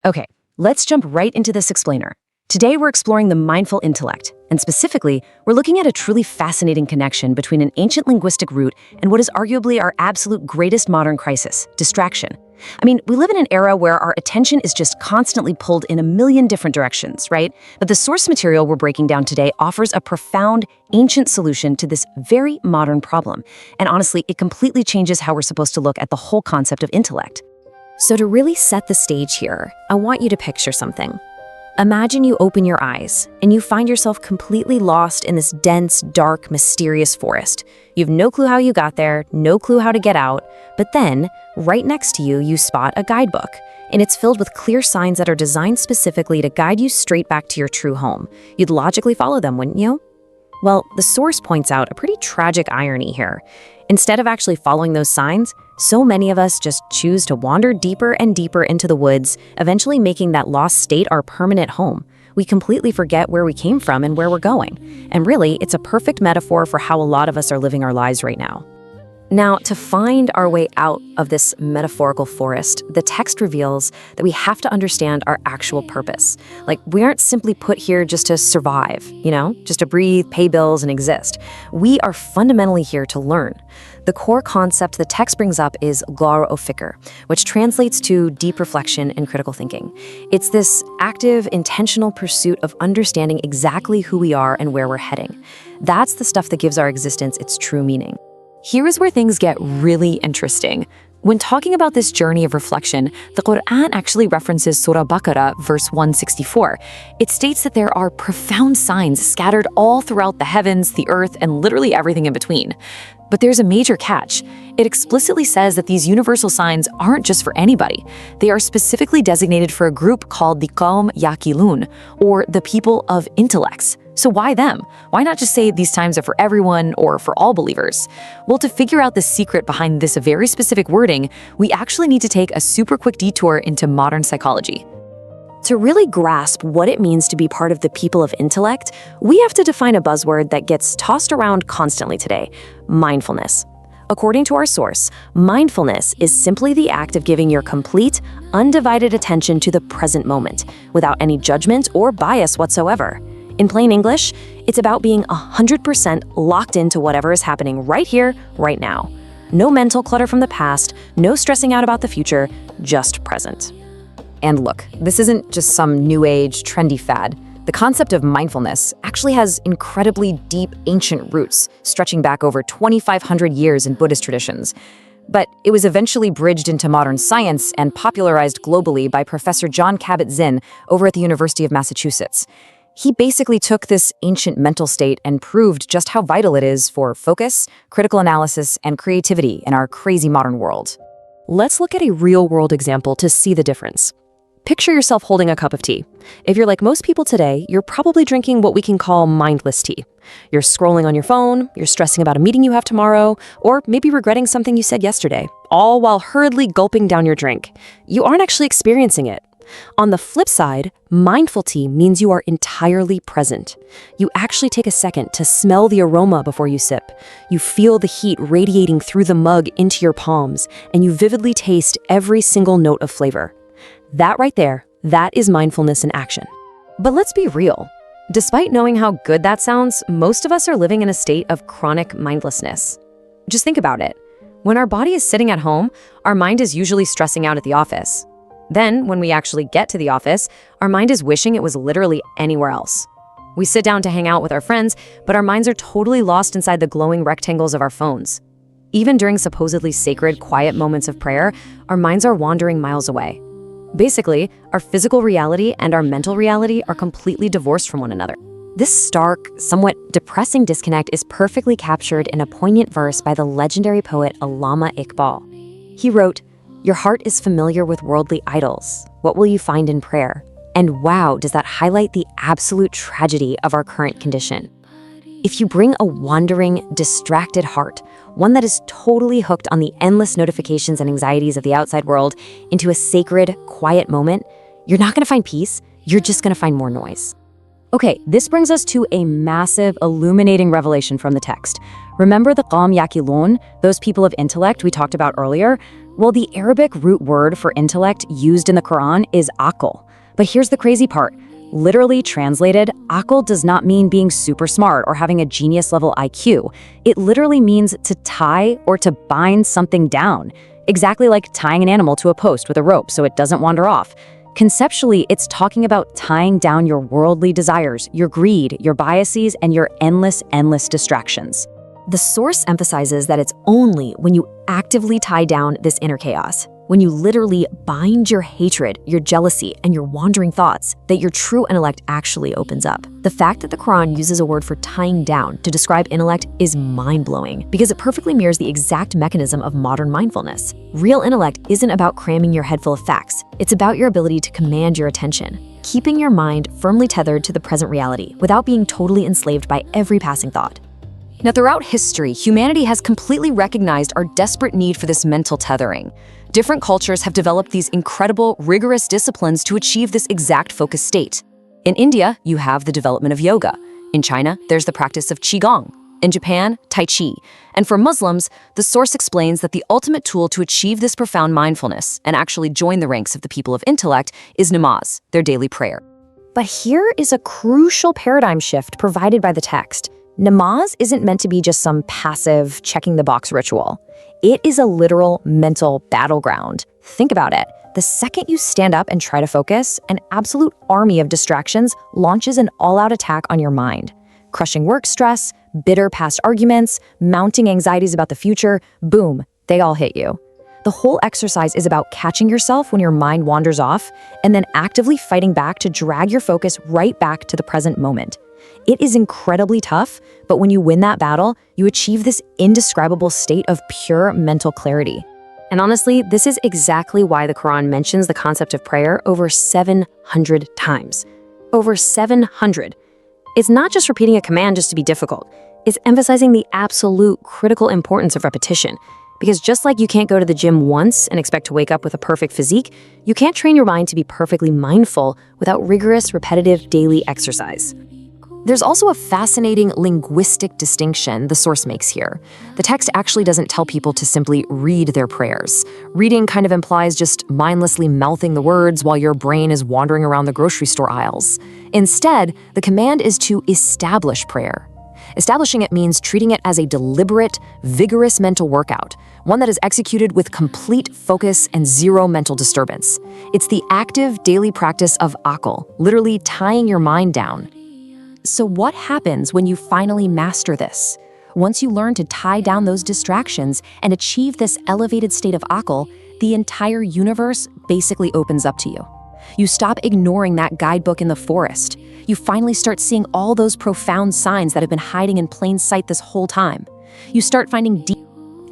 Okay, let's jump right into this explainer. Today we're exploring the mindful intellect, and specifically, we're looking at a truly fascinating connection between an ancient linguistic root and what is arguably our absolute greatest modern crisis, distraction. I mean, we live in an era where our attention is just constantly pulled in a million different directions, right? But the source material we're breaking down today offers a profound, ancient solution to this very modern problem. And honestly, it completely changes how we're supposed to look at the whole concept of intellect. So to really set the stage here, I want you to picture something. Imagine you open your eyes and you find yourself completely lost in this dense, dark, mysterious forest. You have no clue how you got there, no clue how to get out, but then, right next to you, you spot a guidebook, and it's filled with clear signs that are designed specifically to guide you straight back to your true home. You'd logically follow them, wouldn't you? Well, the source points out a pretty tragic irony here. Instead of actually following those signs, so many of us just choose to wander deeper and deeper into the woods, eventually making that lost state our permanent home. We completely forget where we came from and where we're going. And really, it's a perfect metaphor for how a lot of us are living our lives right now. Now, to find our way out of this metaphorical forest, the text reveals that we have to understand our actual purpose. Like, we aren't simply put here just to survive, just to breathe, pay bills, and exist. We are fundamentally here to learn. The core concept the text brings up is ghar o fikr, which translates to deep reflection and critical thinking. It's this active, intentional pursuit of understanding exactly who we are and where we're heading. That's the stuff that gives our existence its true meaning. Here is where things get really interesting. When talking about this journey of reflection, the Quran actually references Surah Baqarah, verse 164. It states that there are profound signs scattered all throughout the heavens, the earth, and literally everything in between. But there's a major catch. It explicitly says that these universal signs aren't just for anybody. They are specifically designated for a group called the Qawm Yaqilun, or the people of intellects. So why them? Why not just say these times are for everyone or for all believers? Well, to figure out the secret behind this very specific wording, we actually need to take a super quick detour into modern psychology. To really grasp what it means to be part of the people of intellect, we have to define a buzzword that gets tossed around constantly today: mindfulness. According to our source, mindfulness is simply the act of giving your complete, undivided attention to the present moment, without any judgment or bias whatsoever. In plain English, it's about being 100% locked into whatever is happening right here, right now. No mental clutter from the past, no stressing out about the future, just present. And look, this isn't just some new age, trendy fad. The concept of mindfulness actually has incredibly deep ancient roots, stretching back over 2,500 years in Buddhist traditions. But it was eventually bridged into modern science and popularized globally by Professor John Kabat-Zinn over at the University of Massachusetts. He basically took this ancient mental state and proved just how vital it is for focus, critical analysis, and creativity in our crazy modern world. Let's look at a real-world example to see the difference. Picture yourself holding a cup of tea. If you're like most people today, you're probably drinking what we can call mindless tea. You're scrolling on your phone, you're stressing about a meeting you have tomorrow, or maybe regretting something you said yesterday, all while hurriedly gulping down your drink. You aren't actually experiencing it. On the flip side, mindful tea means you are entirely present. You actually take a second to smell the aroma before you sip. You feel the heat radiating through the mug into your palms, and you vividly taste every single note of flavor. That right there, that is mindfulness in action. But let's be real. Despite knowing how good that sounds, most of us are living in a state of chronic mindlessness. Just think about it. When our body is sitting at home, our mind is usually stressing out at the office. Then, when we actually get to the office, our mind is wishing it was literally anywhere else. We sit down to hang out with our friends, but our minds are totally lost inside the glowing rectangles of our phones. Even during supposedly sacred, quiet moments of prayer, our minds are wandering miles away. Basically, our physical reality and our mental reality are completely divorced from one another. This stark, somewhat depressing disconnect is perfectly captured in a poignant verse by the legendary poet Allama Iqbal. He wrote, "Your heart is familiar with worldly idols. What will you find in prayer?" And wow, does that highlight the absolute tragedy of our current condition. If you bring a wandering, distracted heart, one that is totally hooked on the endless notifications and anxieties of the outside world, into a sacred, quiet moment, you're not going to find peace, you're just going to find more noise. Okay, this brings us to a massive, illuminating revelation from the text. Remember the Qawm Yaqilun, those people of intellect we talked about earlier? Well, the Arabic root word for intellect used in the Quran is aql. But here's the crazy part. Literally translated, aql does not mean being super smart or having a genius-level IQ. It literally means to tie or to bind something down. Exactly like tying an animal to a post with a rope so it doesn't wander off. Conceptually, it's talking about tying down your worldly desires, your greed, your biases, and your endless distractions. The source emphasizes that it's only when you actively tie down this inner chaos, when you literally bind your hatred, your jealousy, and your wandering thoughts, that your true intellect actually opens up. The fact that the Quran uses a word for tying down to describe intellect is mind-blowing because it perfectly mirrors the exact mechanism of modern mindfulness. Real intellect isn't about cramming your head full of facts. It's about your ability to command your attention, keeping your mind firmly tethered to the present reality without being totally enslaved by every passing thought. Now, throughout history, humanity has completely recognized our desperate need for this mental tethering. Different cultures have developed these incredible, rigorous disciplines to achieve this exact focus state. In India, you have the development of yoga. In China, there's the practice of qigong. In Japan, tai chi. And for Muslims, the source explains that the ultimate tool to achieve this profound mindfulness and actually join the ranks of the people of intellect is namaz, their daily prayer. But here is a crucial paradigm shift provided by the text. Namaz isn't meant to be just some passive, checking-the-box ritual. It is a literal mental battleground. Think about it. The second you stand up and try to focus, an absolute army of distractions launches an all-out attack on your mind. Crushing work stress, bitter past arguments, mounting anxieties about the future, boom, they all hit you. The whole exercise is about catching yourself when your mind wanders off and then actively fighting back to drag your focus right back to the present moment. It is incredibly tough, but when you win that battle, you achieve this indescribable state of pure mental clarity. And honestly, this is exactly why the Quran mentions the concept of prayer over 700 times. Over 700. It's not just repeating a command just to be difficult. It's emphasizing the absolute critical importance of repetition. Because just like you can't go to the gym once and expect to wake up with a perfect physique, you can't train your mind to be perfectly mindful without rigorous, repetitive daily exercise. There's also a fascinating linguistic distinction the source makes here. The text actually doesn't tell people to simply read their prayers. Reading kind of implies just mindlessly mouthing the words while your brain is wandering around the grocery store aisles. Instead, the command is to establish prayer. Establishing it means treating it as a deliberate, vigorous mental workout, one that is executed with complete focus and zero mental disturbance. It's the active daily practice of aql, literally tying your mind down. So what happens when you finally master this? Once you learn to tie down those distractions and achieve this elevated state of aql, the entire universe basically opens up to you. You stop ignoring that guidebook in the forest. You finally start seeing all those profound signs that have been hiding in plain sight this whole time. You start finding deep.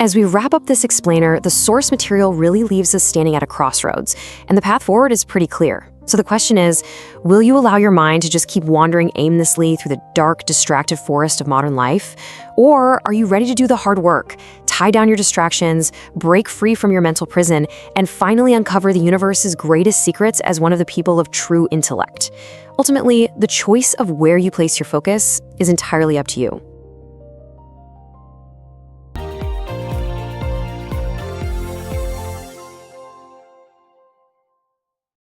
As we wrap up this explainer, the source material really leaves us standing at a crossroads, and the path forward is pretty clear. So the question is, will you allow your mind to just keep wandering aimlessly through the dark, distracted forest of modern life? Or are you ready to do the hard work, tie down your distractions, break free from your mental prison, and finally uncover the universe's greatest secrets as one of the people of true intellect? Ultimately, the choice of where you place your focus is entirely up to you.